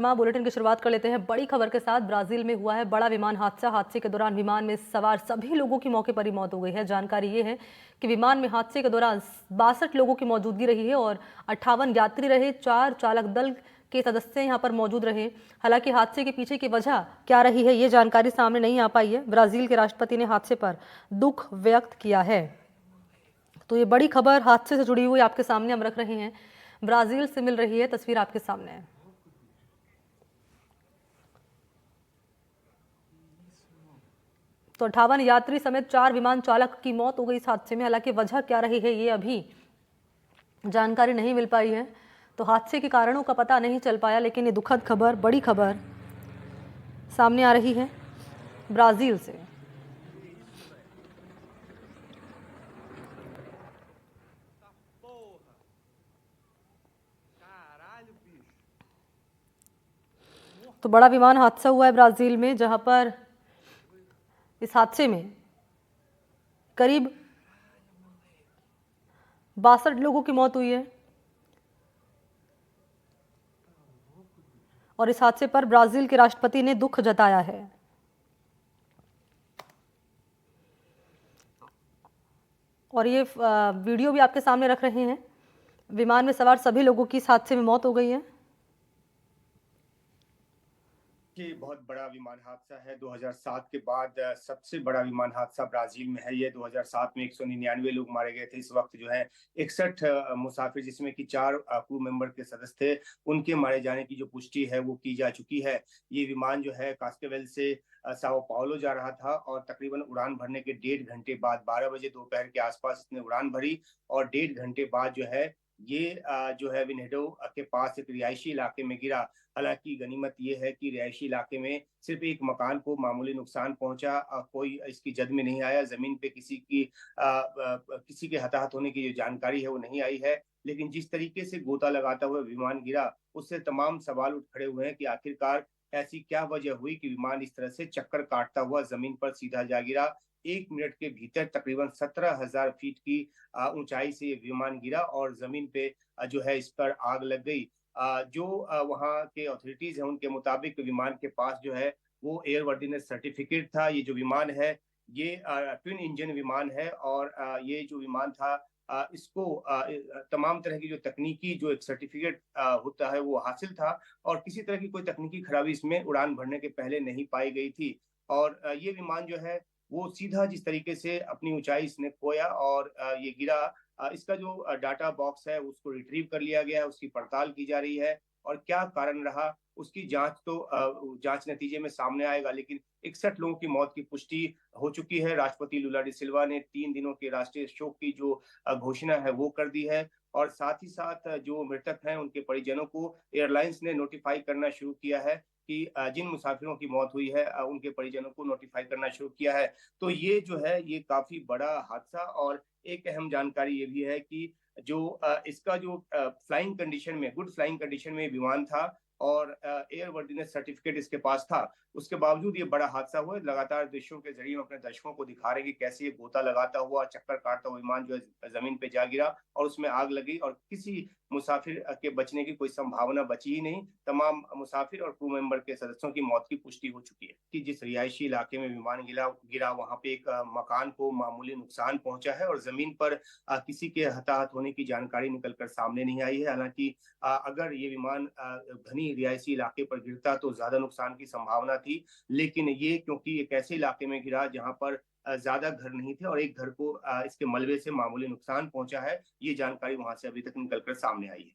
Bulletin की शुरुआत कर लेते हैं बड़ी खबर के साथ। ब्राजील में हुआ है बड़ा विमान हादसा। हादसे के दौरान विमान में सवार सभी लोगों की मौके पर ही मौत हो गई है। जानकारी ये है कि विमान में हादसे के दौरान 62 लोगों की मौजूदगी रही है और 58 यात्री रहे। 4 चालक दल के सदस्य यहां पर मौजूद रहे। हालांकि हादसे के पीछे की वजह क्या रही है ये जानकारी सामने नहीं आ पाई है। ब्राजील के राष्ट्रपति ने हादसे पर दुख व्यक्त किया है। तो ये बड़ी खबर हादसे से जुड़ी हुई आपके सामने हम रख रहे हैं। ब्राजील से मिल रही है तस्वीर आपके सामने है। तो 58 यात्री समेत 4 विमान चालक की मौत हो गई इस हादसे में। हालांकि वजह क्या रही है ये अभी जानकारी नहीं मिल पाई है। तो हादसे के कारणों का पता नहीं चल पाया, लेकिन ये दुखद खबर, बड़ी खबर सामने आ रही है ब्राजील से। तो बड़ा विमान हादसा हुआ है ब्राजील में, जहां पर इस हादसे में करीब 62 लोगों की मौत हुई है और इस हादसे पर ब्राजील के राष्ट्रपति ने दुख जताया है। और ये वीडियो भी आपके सामने रख रहे हैं। विमान में सवार सभी लोगों की इस हादसे में मौत हो गई है। ये बहुत बड़ा विमान हादसा है। 2007 के बाद सबसे बड़ा विमान हादसा ब्राजील में है। ये 2007 में 199 लोग मारे गए थे। इस वक्त जो है 61 मुसाफिर, जिसमें कि 4 क्रू मेंबर के सदस्य थे, उनके मारे जाने की जो पुष्टि है वो की जा चुकी है। ये विमान जो है कास्केवेल से साओ पाउलो जा रहा था और तकरीबन उड़ान भरने के 1.5 घंटे बाद 12 बजे दोपहर के आसपास इसने उड़ान भरी और 1.5 घंटे बाद जो है ये जो है विनेडो के पास एक रिहायशी इलाके में गिरा। हालांकि गनीमत ये है कि रिहायशी इलाके में सिर्फ एक मकान को मामूली नुकसान पहुंचा, कोई इसकी जद में नहीं आया। जमीन पे किसी के हताहत होने की जो जानकारी है वो नहीं आई है। लेकिन जिस तरीके से गोता लगाता हुआ विमान गिरा, उससे तमाम सवाल उठ खड़े हुए हैं कि आखिरकार ऐसी क्या वजह हुई कि विमान इस तरह से चक्कर काटता हुआ जमीन पर सीधा जा गिरा। 1 मिनट के भीतर तकरीबन 17,000 फीट की ऊंचाई से ये विमान गिरा और जमीन पे जो है इस पर आग लग गई। जो वहाँ के अथॉरिटीज हैं उनके मुताबिक विमान के पास जो है वो एयर वर्दीनेस सर्टिफिकेट था। ये जो विमान है ये ट्विन इंजन विमान है और ये जो विमान था इसको तमाम तरह की जो तकनीकी जो एक सर्टिफिकेट होता है वो हासिल था और किसी तरह की कोई तकनीकी खराबी इसमें उड़ान भरने के पहले नहीं पाई गई थी। और ये विमान जो है वो सीधा जिस तरीके से अपनी ऊंचाई इसने खोया और ये गिरा, इसका जो डाटा बॉक्स है उसको रिट्रीव कर लिया गया है, उसकी पड़ताल की जा रही है और क्या कारण रहा उसकी जांच तो जांच नतीजे में सामने आएगा। लेकिन 61 लोगों की मौत की पुष्टि हो चुकी है। राष्ट्रपति लुला डी सिल्वा ने 3 दिनों के राष्ट्रीय शोक की जो घोषणा है वो कर दी है और साथ ही साथ जो मृतक हैं उनके परिजनों को एयरलाइंस ने नोटिफाई करना शुरू किया है कि जिन मुसाफिरों की मौत हुई है उनके परिजनों को नोटिफाई करना शुरू किया है। तो ये जो है ये काफी बड़ा हादसा और एक अहम जानकारी ये भी है कि जो इसका जो फ्लाइंग कंडीशन में गुड फ्लाइंग कंडीशन में विमान था और एयर वर्दीनेस सर्टिफिकेट इसके पास था, उसके बावजूद ये बड़ा हादसा हुआ। लगातार दृश्यों के जरिए हम अपने दर्शकों को दिखा रहे हैं कि कैसे ये गोता लगाता हुआ चक्कर काटता हुआ विमान जो है जमीन पे जा गिरा और उसमें आग लगी और किसी मुसाफिर के बचने की कोई संभावना बची ही नहीं। तमाम मुसाफिर और क्रू मेंबर के सदस्यों की मौत की पुष्टि हो चुकी है। कि जिस रिहायशी इलाके में विमान गिरा गिरा वहां पे एक मकान को मामूली नुकसान पहुंचा है और जमीन पर किसी के हताहत होने की जानकारी निकलकर सामने नहीं आई है। हालांकि अगर ये विमान घनी रिहायशी इलाके पर गिरता तो ज्यादा नुकसान की संभावना थी, लेकिन ये क्योंकि एक ऐसे इलाके में गिरा जहां पर ज्यादा घर नहीं थे और एक घर को इसके मलबे से मामूली नुकसान पहुंचा है, ये जानकारी वहां से अभी तक निकलकर सामने आई है।